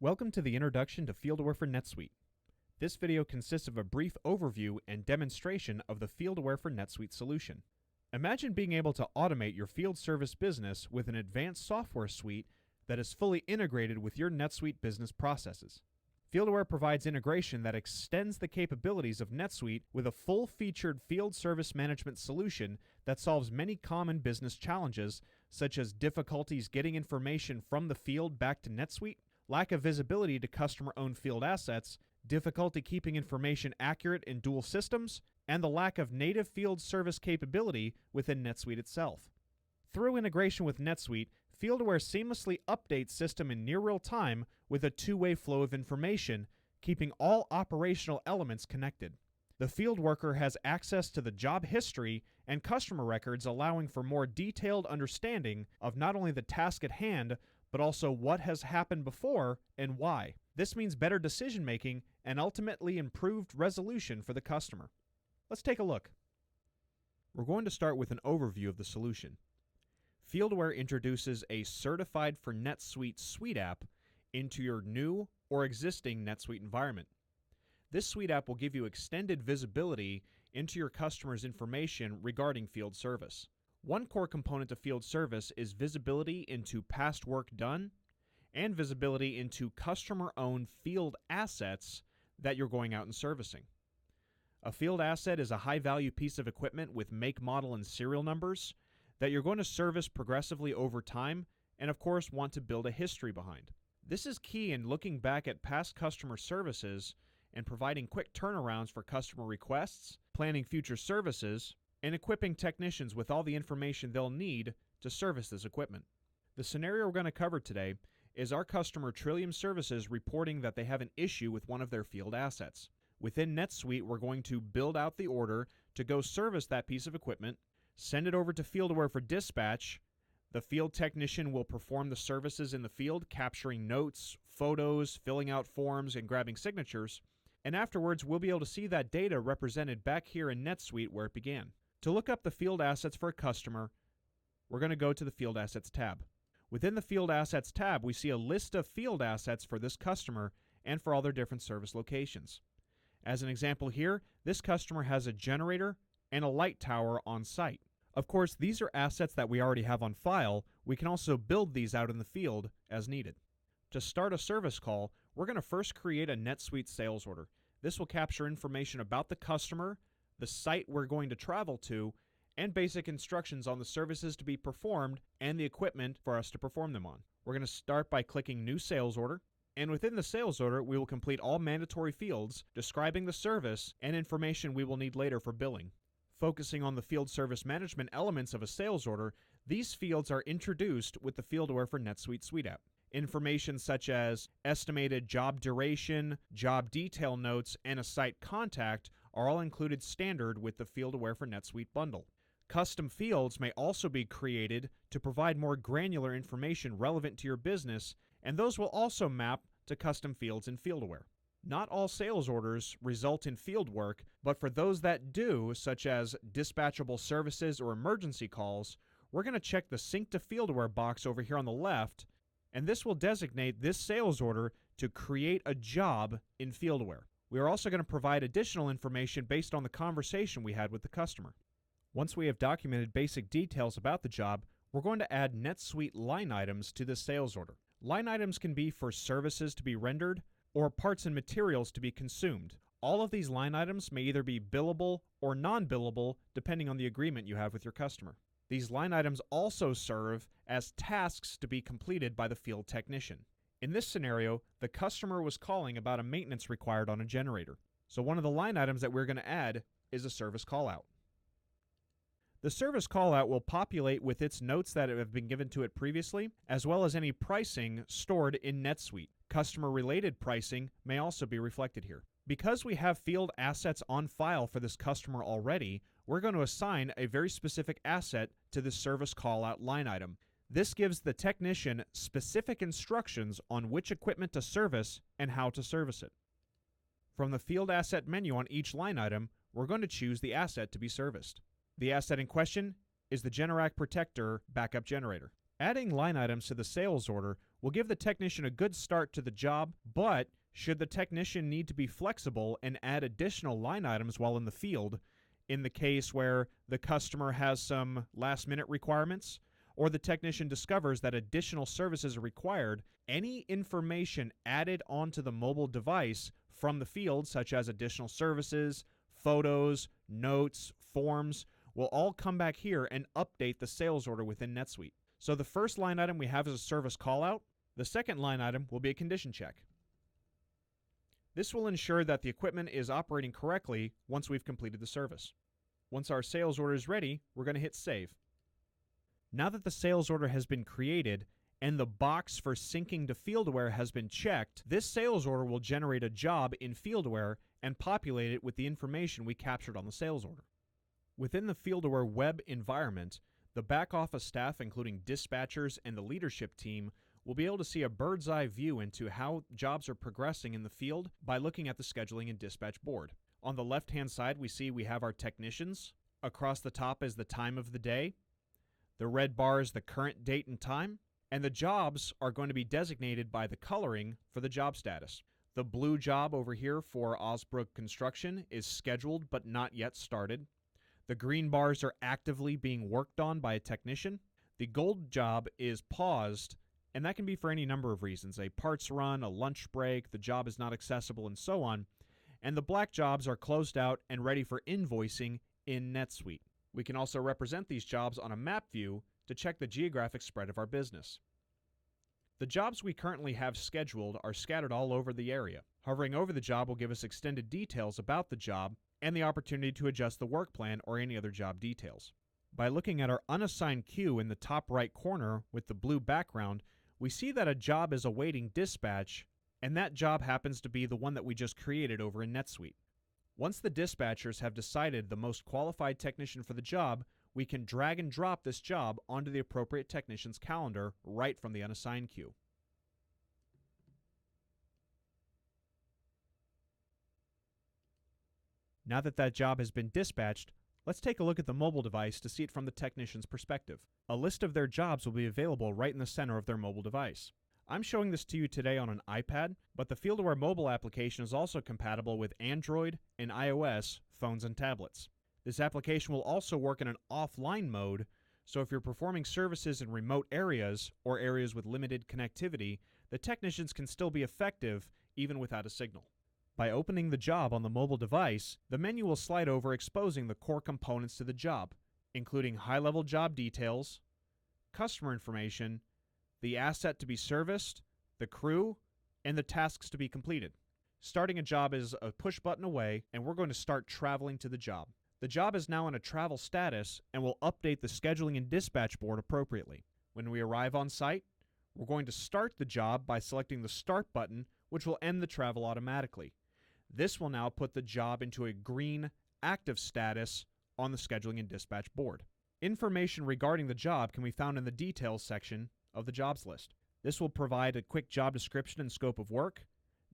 Welcome to the introduction to FieldAware for Netsuite. This video consists of a brief overview and demonstration of the FieldAware for Netsuite solution. Imagine being able to automate your field service business with an advanced software suite that is fully integrated with your Netsuite business processes. FieldAware provides integration that extends the capabilities of Netsuite with a full-featured field service management solution that solves many common business challenges, such as difficulties getting information from the field back to Netsuite, lack of visibility to customer-owned field assets, difficulty keeping information accurate in dual systems, and the lack of native field service capability within Netsuite itself. Through integration with Netsuite, FieldAware seamlessly updates system in near real time with a two-way flow of information, keeping all operational elements connected. The field worker has access to the job history and customer records, allowing for more detailed understanding of not only the task at hand, but also what has happened before and why. This means better decision-making and ultimately improved resolution for the customer. Let's take a look. We're going to start with an overview of the solution. FieldAware introduces a Certified for Netsuite Suite app into your new or existing Netsuite environment. This Suite app will give you extended visibility into your customer's information regarding field service. One core component of field service is visibility into past work done and visibility into customer-owned field assets that you're going out and servicing. A field asset is a high-value piece of equipment with make, model, and serial numbers that you're going to service progressively over time and, of course, want to build a history behind. This is key in looking back at past customer services and providing quick turnarounds for customer requests, planning future services, and equipping technicians with all the information they'll need to service this equipment. The scenario we're going to cover today is our customer Trillium Services reporting that they have an issue with one of their field assets. Within NetSuite, we're going to build out the order to go service that piece of equipment, send it over to FieldAware for dispatch. The field technician will perform the services in the field, capturing notes, photos, filling out forms, and grabbing signatures. And afterwards, we'll be able to see that data represented back here in NetSuite where it began. To look up the field assets for a customer, we're going to go to the Field Assets tab. Within the Field Assets tab, we see a list of field assets for this customer and for all their different service locations. As an example here, this customer has a generator and a light tower on site. Of course, these are assets that we already have on file. We can also build these out in the field as needed. To start a service call, we're going to first create a NetSuite sales order. This will capture information about the customer, the site we're going to travel to, and basic instructions on the services to be performed and the equipment for us to perform them on. We're going to start by clicking New Sales Order, and within the sales order, we will complete all mandatory fields describing the service and information we will need later for billing. Focusing on the field service management elements of a sales order, these fields are introduced with the FieldAware for NetSuite Suite app. Information such as estimated job duration, job detail notes, and a site contact are all included standard with the FieldAware for NetSuite bundle. Custom fields may also be created to provide more granular information relevant to your business, and those will also map to custom fields in FieldAware. Not all sales orders result in field work, but for those that do, such as dispatchable services or emergency calls, we're going to check the Sync to FieldAware box over here on the left, and this will designate this sales order to create a job in FieldAware. We are also going to provide additional information based on the conversation we had with the customer. Once we have documented basic details about the job, we're going to add NetSuite line items to this sales order. Line items can be for services to be rendered or parts and materials to be consumed. All of these line items may either be billable or non-billable depending on the agreement you have with your customer. These line items also serve as tasks to be completed by the field technician. In this scenario, the customer was calling about a maintenance required on a generator. So one of the line items that we're going to add is a service callout. The service callout will populate with its notes that have been given to it previously, as well as any pricing stored in NetSuite. Customer-related pricing may also be reflected here. Because we have field assets on file for this customer already, we're going to assign a very specific asset to this service callout line item. This gives the technician specific instructions on which equipment to service and how to service it. From the field asset menu on each line item, we're going to choose the asset to be serviced. The asset in question is the Generac Protector backup generator. Adding line items to the sales order will give the technician a good start to the job, but should the technician need to be flexible and add additional line items while in the field, in the case where the customer has some last-minute requirements, or the technician discovers that additional services are required, any information added onto the mobile device from the field, such as additional services, photos, notes, forms, will all come back here and update the sales order within NetSuite. So the first line item we have is a service callout. The second line item will be a condition check. This will ensure that the equipment is operating correctly once we've completed the service. Once our sales order is ready, we're going to hit Save. Now that the sales order has been created and the box for syncing to FieldAware has been checked, this sales order will generate a job in FieldAware and populate it with the information we captured on the sales order. Within the FieldAware web environment, the back office staff, including dispatchers and the leadership team, will be able to see a bird's eye view into how jobs are progressing in the field by looking at the scheduling and dispatch board. On the left-hand side, we have our technicians. Across the top is the time of the day. The red bar is the current date and time, and the jobs are going to be designated by the coloring for the job status. The blue job over here for Osbrook Construction is scheduled but not yet started. The green bars are actively being worked on by a technician. The gold job is paused, and that can be for any number of reasons: a parts run, a lunch break, the job is not accessible, and so on. And the black jobs are closed out and ready for invoicing in NetSuite. We can also represent these jobs on a map view to check the geographic spread of our business. The jobs we currently have scheduled are scattered all over the area. Hovering over the job will give us extended details about the job and the opportunity to adjust the work plan or any other job details. By looking at our unassigned queue in the top right corner with the blue background, we see that a job is awaiting dispatch, and that job happens to be the one that we just created over in NetSuite. Once the dispatchers have decided the most qualified technician for the job, we can drag and drop this job onto the appropriate technician's calendar right from the unassigned queue. Now that that job has been dispatched, let's take a look at the mobile device to see it from the technician's perspective. A list of their jobs will be available right in the center of their mobile device. I'm showing this to you today on an iPad, but the FieldAware mobile application is also compatible with Android and iOS phones and tablets. This application will also work in an offline mode, so if you're performing services in remote areas or areas with limited connectivity, the technicians can still be effective even without a signal. By opening the job on the mobile device, the menu will slide over, exposing the core components to the job, including high-level job details, customer information, the asset to be serviced, the crew, and the tasks to be completed. Starting a job is a push button away, and we're going to start traveling to the job. The job is now in a travel status and will update the scheduling and dispatch board appropriately. When we arrive on site, we're going to start the job by selecting the Start button, which will end the travel automatically. This will now put the job into a green active status on the scheduling and dispatch board. Information regarding the job can be found in the details section of the jobs list. This will provide a quick job description and scope of work,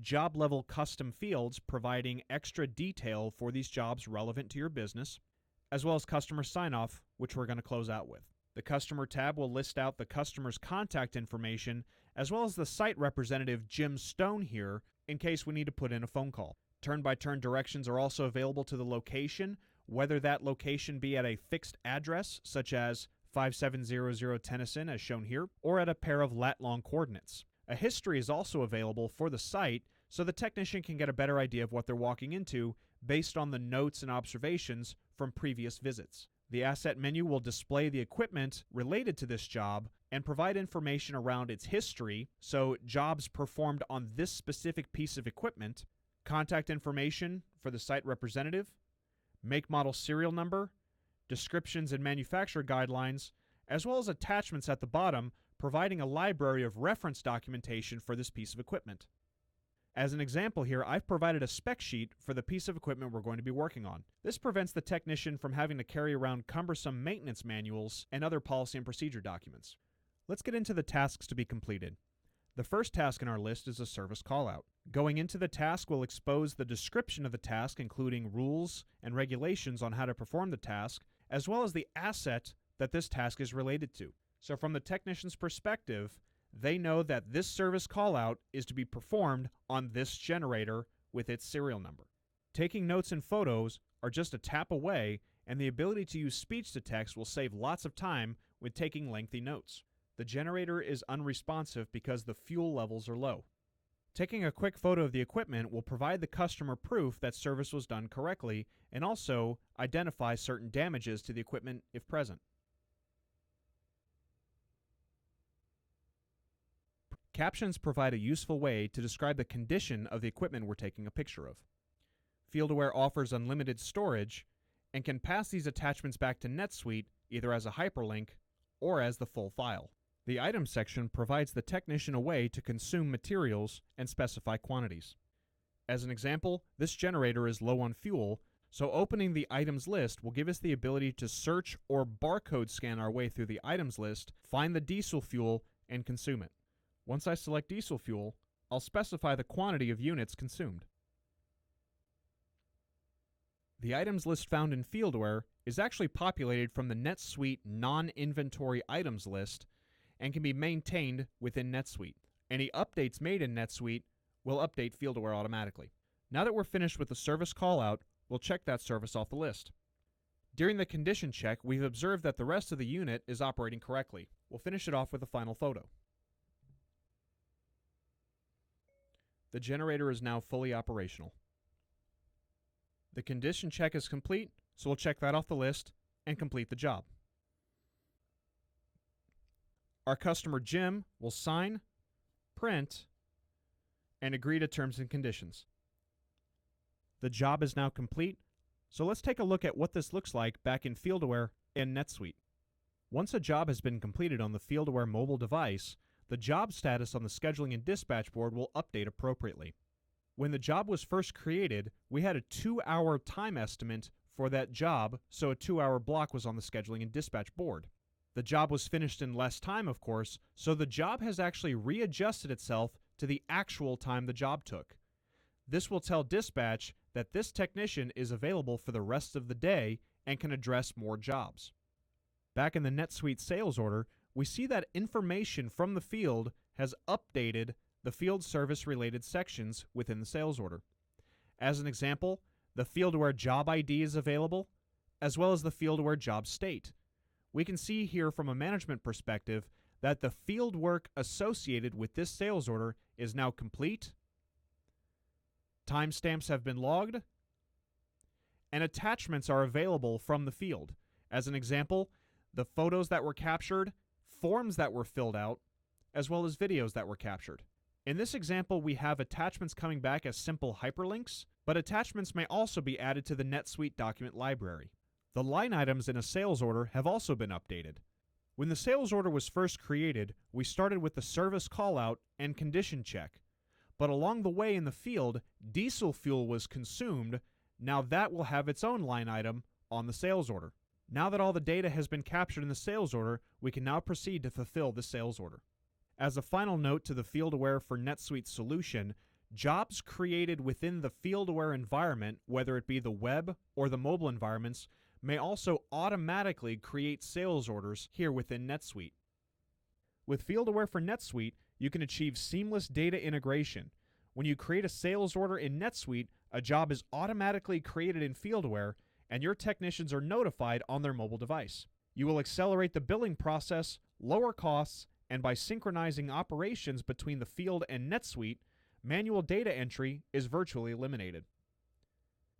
job level custom fields providing extra detail for these jobs relevant to your business, as well as customer sign-off, which we're going to close out with. The customer tab will list out the customer's contact information, as well as the site representative Jim Stone here in case we need to put in a phone call. Turn-by-turn directions are also available to the location, whether that location be at a fixed address, such as 5700 Tennyson as shown here, or at a pair of lat-long coordinates. A history is also available for the site, so the technician can get a better idea of what they're walking into based on the notes and observations from previous visits. The asset menu will display the equipment related to this job and provide information around its history, so jobs performed on this specific piece of equipment, contact information for the site representative, make, model, serial number, descriptions and manufacturer guidelines, as well as attachments at the bottom providing a library of reference documentation for this piece of equipment. As an example here, I've provided a spec sheet for the piece of equipment we're going to be working on. This prevents the technician from having to carry around cumbersome maintenance manuals and other policy and procedure documents. Let's get into the tasks to be completed. The first task in our list is a service callout. Going into the task will expose the description of the task, including rules and regulations on how to perform the task, as well as the asset that this task is related to. So from the technician's perspective, they know that this service callout is to be performed on this generator with its serial number. Taking notes and photos are just a tap away, and the ability to use speech to text will save lots of time when taking lengthy notes. The generator is unresponsive because the fuel levels are low. Taking a quick photo of the equipment will provide the customer proof that service was done correctly and also identify certain damages to the equipment if present. Captions provide a useful way to describe the condition of the equipment we're taking a picture of. FieldAware offers unlimited storage and can pass these attachments back to Netsuite either as a hyperlink or as the full file. The items section provides the technician a way to consume materials and specify quantities. As an example, this generator is low on fuel, so opening the items list will give us the ability to search or barcode scan our way through the items list, find the diesel fuel, and consume it. Once I select diesel fuel, I'll specify the quantity of units consumed. The items list found in FieldAware is actually populated from the Netsuite non-inventory items list and can be maintained within Netsuite. Any updates made in Netsuite will update FieldAware automatically. Now that we're finished with the service callout, we'll check that service off the list. During the condition check, we've observed that the rest of the unit is operating correctly. We'll finish it off with a final photo. The generator is now fully operational. The condition check is complete, so we'll check that off the list and complete the job. Our customer Jim will sign, print, and agree to terms and conditions. The job is now complete, so let's take a look at what this looks like back in FieldAware and Netsuite. Once a job has been completed on the FieldAware mobile device, the job status on the scheduling and dispatch board will update appropriately. When the job was first created, we had a 2-hour time estimate for that job, so a 2-hour block was on the scheduling and dispatch board. The job was finished in less time, of course, so the job has actually readjusted itself to the actual time the job took. This will tell dispatch that this technician is available for the rest of the day and can address more jobs. Back in the Netsuite sales order, we see that information from the field has updated the field service related sections within the sales order. As an example, the FieldAware job ID is available, as well as the FieldAware job state. We can see here from a management perspective that the field work associated with this sales order is now complete, timestamps have been logged, and attachments are available from the field. As an example, the photos that were captured, forms that were filled out, as well as videos that were captured. In this example, we have attachments coming back as simple hyperlinks, but attachments may also be added to the Netsuite document library. The line items in a sales order have also been updated. When the sales order was first created, we started with the service callout and condition check. But along the way in the field, diesel fuel was consumed. Now that will have its own line item on the sales order. Now that all the data has been captured in the sales order, we can now proceed to fulfill the sales order. As a final note to the FieldAware for Netsuite solution, jobs created within the FieldAware environment, whether it be the web or the mobile environments, may also automatically create sales orders here within Netsuite. With FieldAware for Netsuite, you can achieve seamless data integration. When you create a sales order in Netsuite, a job is automatically created in FieldAware, and your technicians are notified on their mobile device. You will accelerate the billing process, lower costs, and by synchronizing operations between the field and Netsuite, manual data entry is virtually eliminated.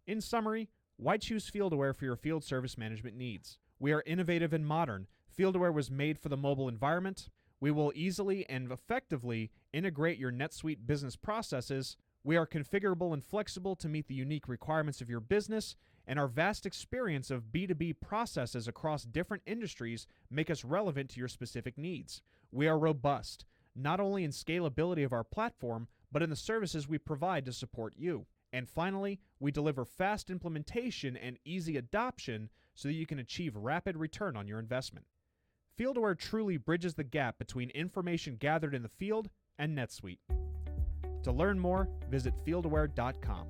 In summary, why choose FieldAware for your field service management needs? We are innovative and modern. FieldAware was made for the mobile environment. We will easily and effectively integrate your Netsuite business processes. We are configurable and flexible to meet the unique requirements of your business, and our vast experience of B2B processes across different industries make us relevant to your specific needs. We are robust, not only in scalability of our platform, but in the services we provide to support you. And finally, we deliver fast implementation and easy adoption so that you can achieve rapid return on your investment. FieldAware truly bridges the gap between information gathered in the field and Netsuite. To learn more, visit fieldaware.com.